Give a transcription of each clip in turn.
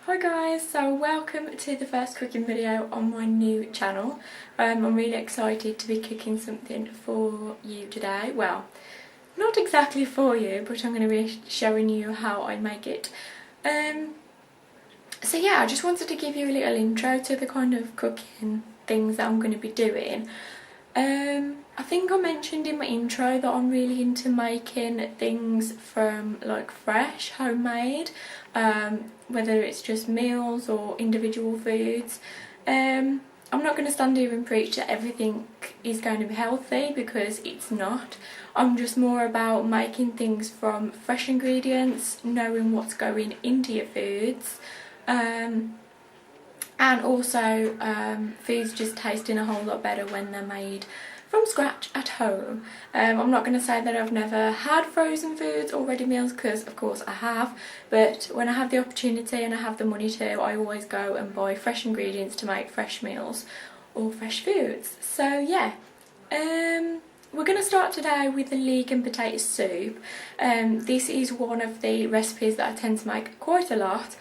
Hi guys, so welcome to the first cooking video on my new channel. I'm really excited to be cooking something for you today. Well, not exactly for you, but I'm going to be showing you how I make it. So yeah, I just wanted to give you a little intro to the kind of cooking things that I'm going to be doing. I think I mentioned in my intro that I'm really into making things from like fresh, homemade, whether it's just meals or individual foods. I'm not going to stand here and preach that everything is going to be healthy, because it's not. I'm just more about making things from fresh ingredients, knowing what's going into your foods, and also foods just tasting a whole lot better when they're made from scratch at home. I'm not going to say that I've never had frozen foods or ready meals, because of course I have, but when I have the opportunity and I have the money to, I always go and buy fresh ingredients to make fresh meals or fresh foods. So yeah, we're going to start today with the leek and potato soup. This is one of the recipes that I tend to make quite a lot.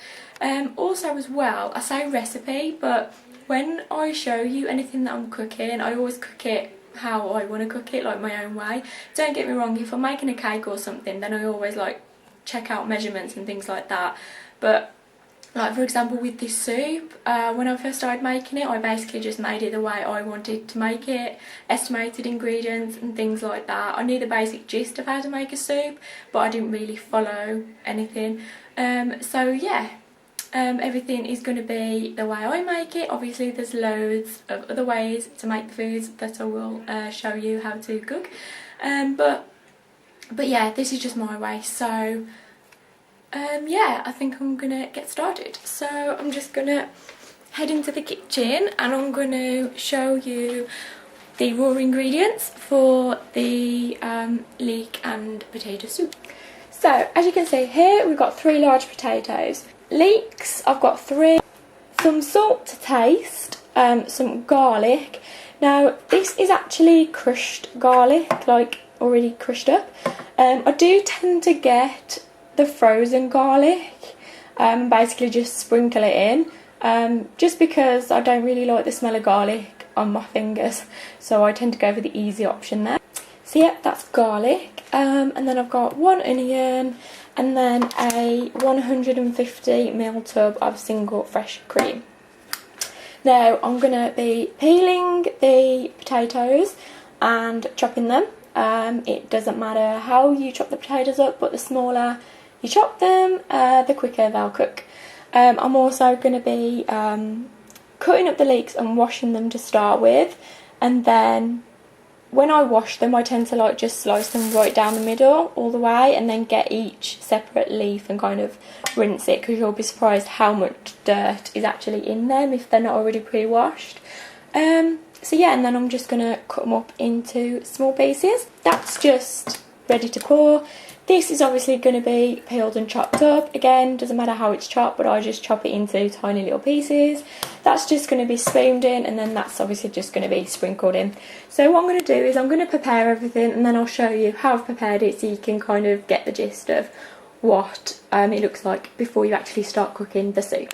Also as well, I say recipe, but when I show you anything that I'm cooking, I always cook it how I want to cook it, like my own way. Don't get me wrong, if I'm making a cake or something, then I always like check out measurements and things like that. But like for example with this soup, when I first started making it, I basically just made it the way I wanted to make it, estimated ingredients and things like that. I knew the basic gist of how to make a soup, but I didn't really follow anything. So yeah. Everything is going to be the way I make it. Obviously there's loads of other ways to make the foods that I will show you how to cook, but yeah, this is just my way. So yeah, I think I'm gonna get started. So I'm just gonna head into the kitchen and I'm gonna show you the raw ingredients for the leek and potato soup. So as you can see here, we've got 3 large potatoes. Leeks, I've got 3, some salt to taste, some garlic. Now this is actually crushed garlic, like already crushed up. I do tend to get the frozen garlic, basically just sprinkle it in, just because I don't really like the smell of garlic on my fingers, so I tend to go for the easy option there. So yeah, that's garlic, and then I've got 1 onion, and then a 150ml tub of single fresh cream. Now I'm going to be peeling the potatoes and chopping them. It doesn't matter how you chop the potatoes up, but the smaller you chop them, the quicker they'll cook. I'm also going to be cutting up the leeks and washing them to start with, and then when I wash them, I tend to like just slice them right down the middle all the way, and then get each separate leaf and kind of rinse it, because you'll be surprised how much dirt is actually in them if they're not already pre-washed. So yeah, and then I'm just going to cut them up into small pieces. That's just ready to pour. This is obviously going to be peeled and chopped up. Again, doesn't matter how it's chopped, but I just chop it into tiny little pieces. That's just going to be spooned in, and then that's obviously just going to be sprinkled in. So what I'm going to do is I'm going to prepare everything, and then I'll show you how I've prepared it so you can kind of get the gist of what it looks like before you actually start cooking the soup.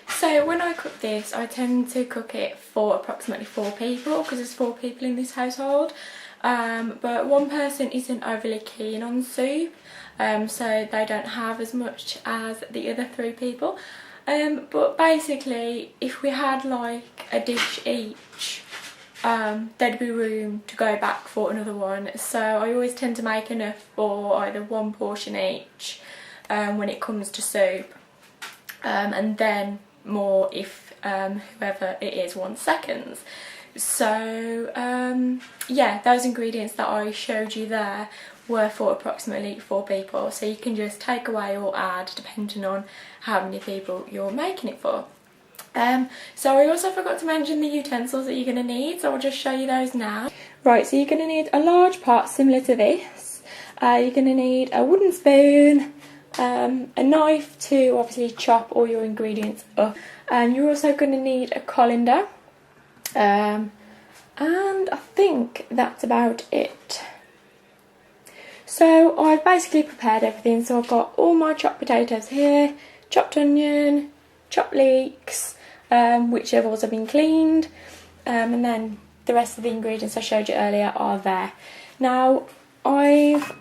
So when I cook this, I tend to cook it for approximately 4 people, because there's 4 people in this household. But one person isn't overly keen on soup, so they don't have as much as the other 3 people. But basically, if we had like a dish each, there'd be room to go back for another one. So I always tend to make enough for either 1 portion each when it comes to soup, and then more if whoever it is wants seconds. So yeah, those ingredients that I showed you there were for approximately 4 people, so you can just take away or add depending on how many people you're making it for. So I also forgot to mention the utensils that you're going to need, so I'll just show you those now. Right, so you're going to need a large pot similar to this. You're going to need a wooden spoon, a knife to obviously chop all your ingredients up, and you're also going to need a colander. And I think that's about it. So I've basically prepared everything. So I've got all my chopped potatoes here, chopped onion, chopped leeks, which have also been cleaned, and then the rest of the ingredients I showed you earlier are there. Now I've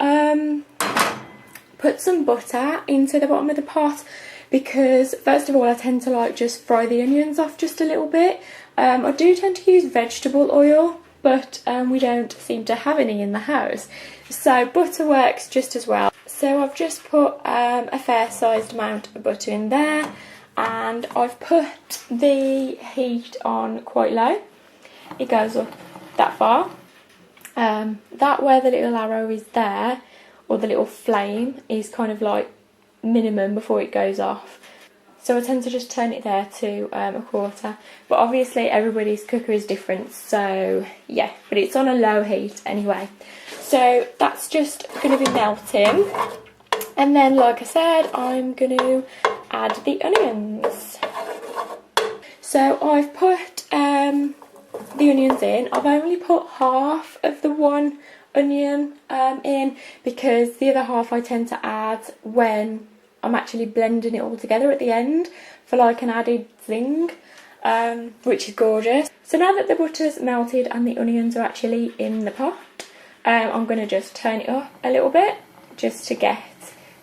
put some butter into the bottom of the pot because first of all I tend to like just fry the onions off just a little bit. I do tend to use vegetable oil, but we don't seem to have any in the house, so butter works just as well. So I've just put a fair sized amount of butter in there, and I've put the heat on quite low. It goes up that far. That where the little arrow is there, or the little flame, is kind of like minimum before it goes off. So I tend to just turn it there to a quarter. But obviously everybody's cooker is different, so yeah, but it's on a low heat anyway. So that's just going to be melting. And then, like I said, I'm going to add the onions. So I've put the onions in. I've only put half of the one onion in because the other half I tend to add when I'm actually blending it all together at the end for like an added zing, which is gorgeous. So now that the butter's melted and the onions are actually in the pot, I'm going to just turn it up a little bit just to get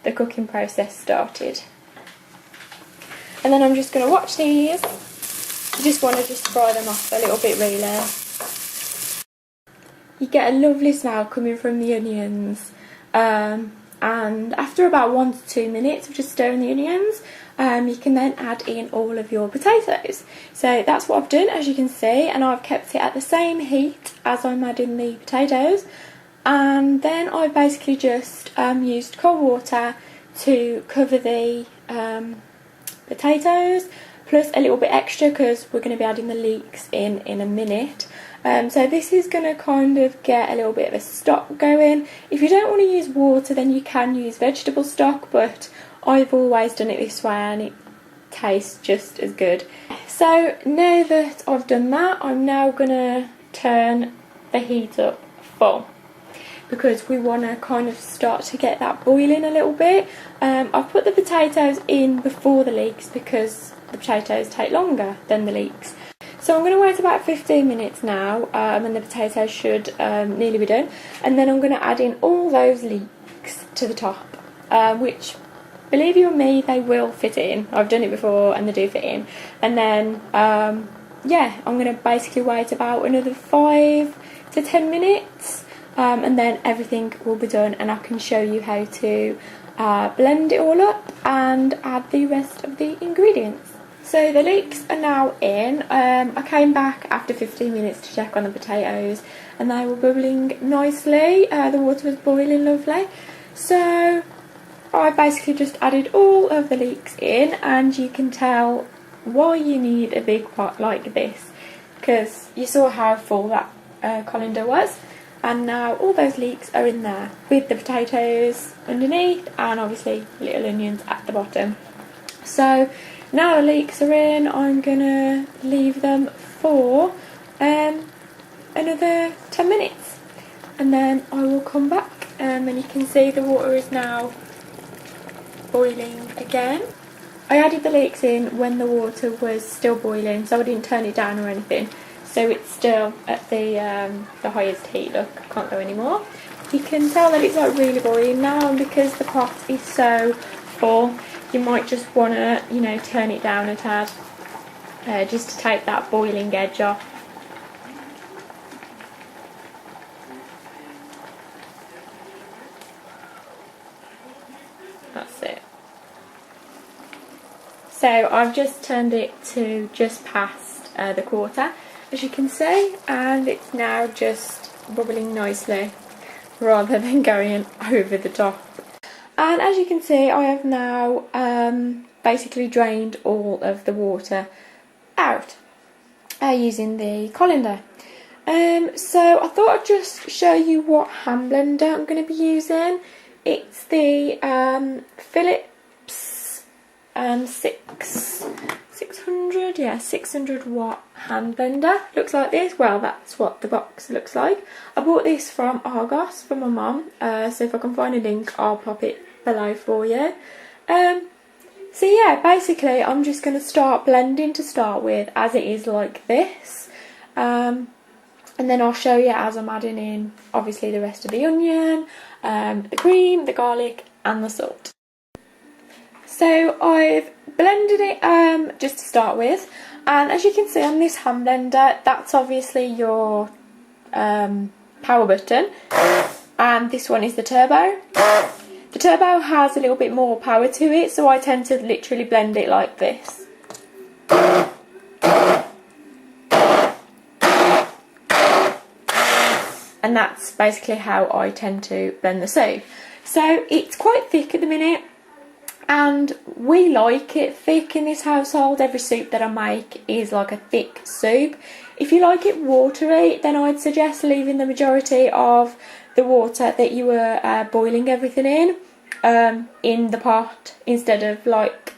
the cooking process started. And then I'm just going to watch these. I just want to just fry them off a little bit really. You get a lovely smell coming from the onions, and after about 1 to 2 minutes of just stirring the onions, you can then add in all of your potatoes. So that's what I've done, as you can see, and I've kept it at the same heat as I'm adding the potatoes. And then I basically just used cold water to cover the potatoes, plus a little bit extra because we're going to be adding the leeks in a minute. So this is going to kind of get a little bit of a stock going. If you don't want to use water, then you can use vegetable stock, but I've always done it this way and it tastes just as good. So now that I've done that, I'm now going to turn the heat up full, because we want to kind of start to get that boiling a little bit. I've put the potatoes in before the leeks because the potatoes take longer than the leeks. So I'm going to wait about 15 minutes now, and the potatoes should nearly be done. And then I'm going to add in all those leeks to the top, which, believe you me, they will fit in. I've done it before and they do fit in. And then, yeah, I'm going to basically wait about another 5 to 10 minutes. And then everything will be done and I can show you how to blend it all up and add the rest of the ingredients. So the leeks are now in. I came back after 15 minutes to check on the potatoes and they were bubbling nicely. The water was boiling lovely. So I basically just added all of the leeks in, and you can tell why you need a big pot like this, because you saw how full that colander was. And now all those leeks are in there with the potatoes underneath and obviously little onions at the bottom. So now the leeks are in, I'm going to leave them for another 10 minutes. And then I will come back, and you can see the water is now boiling again. I added the leeks in when the water was still boiling, so I didn't turn it down or anything. So it's still at the highest heat. Look, I can't go anymore. You can tell that it's like really boiling now, and because the pot is so full, you might just want to, you know, turn it down a tad, just to take that boiling edge off. That's it. So I've just turned it to just past the quarter, as you can see, and it's now just bubbling nicely rather than going over the top. And as you can see, I have now basically drained all of the water out using the colander. So I thought I'd just show you what hand blender I'm going to be using. It's the Philips 600 watt hand blender. Looks like this. Well, that's what the box looks like. I bought this from Argos for my mum, so if I can find a link I'll pop it below for you. So yeah, basically I'm just going to start blending to start with, as it is like this. And then I'll show you as I'm adding in, obviously, the rest of the onion, the cream, the garlic and the salt. So I've blended it just to start with, and as you can see on this hand blender, that's obviously your power button, and this one is the turbo. The turbo has a little bit more power to it, so I tend to literally blend it like this. And that's basically how I tend to blend the soup. So it's quite thick at the minute, and we like it thick in this household. Every soup that I make is like a thick soup. If you like it watery, then I'd suggest leaving the majority of the water that you were boiling everything in the pot, instead of like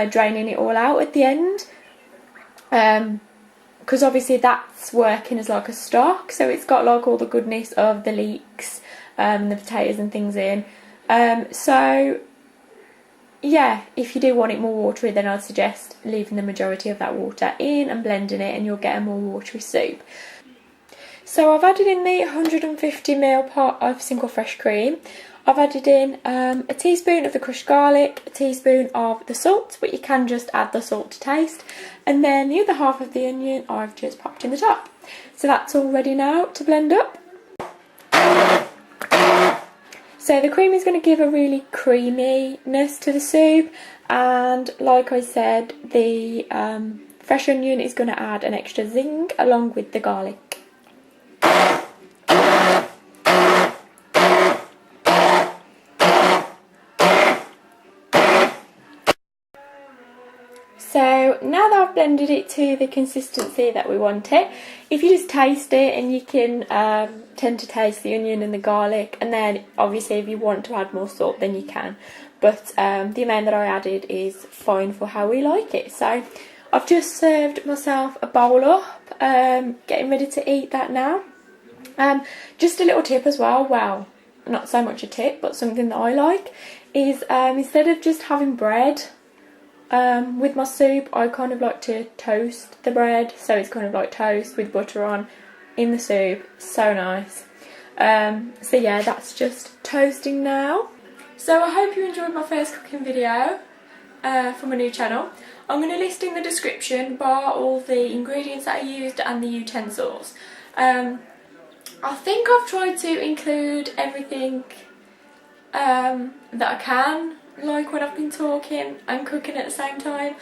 draining it all out at the end. Because obviously that's working as like a stock, so it's got like all the goodness of the leeks and the potatoes and things in. So yeah, if you do want it more watery, then I'd suggest leaving the majority of that water in and blending it, and you'll get a more watery soup. So I've added in the 150ml pot of single fresh cream. I've added in a teaspoon of the crushed garlic, a teaspoon of the salt, but you can just add the salt to taste, and then the other half of the onion I've just popped in the top. So that's all ready now to blend up. So the cream is going to give a really creaminess to the soup, and like I said, the fresh onion is going to add an extra zing along with the garlic. So now that I've blended it to the consistency that we want it, if you just taste it, and you can tend to taste the onion and the garlic, and then obviously if you want to add more salt then you can, but the amount that I added is fine for how we like it. So I've just served myself a bowl up, getting ready to eat that now. Just a little tip as well, not so much a tip, but something that I like, is instead of just having bread with my soup, I kind of like to toast the bread, so it's kind of like toast with butter on in the soup. So nice. So yeah, that's just toasting now. So I hope you enjoyed my first cooking video for my new channel. I'm going to list in the description bar all the ingredients that I used and the utensils. I think I've tried to include everything that I can, like when I've been talking and cooking at the same time.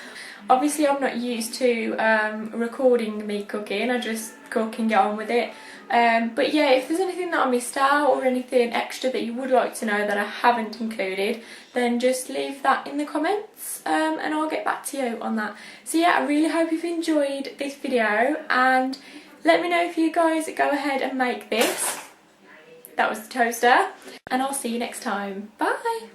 Obviously I'm not used to recording me cooking, I just cook and get on with it. But yeah, if there's anything that I missed out or anything extra that you would like to know that I haven't included, then just leave that in the comments and I'll get back to you on that. So yeah, I really hope you've enjoyed this video, and let me know if you guys go ahead and make this. That was the toaster, and I'll see you next time. Bye!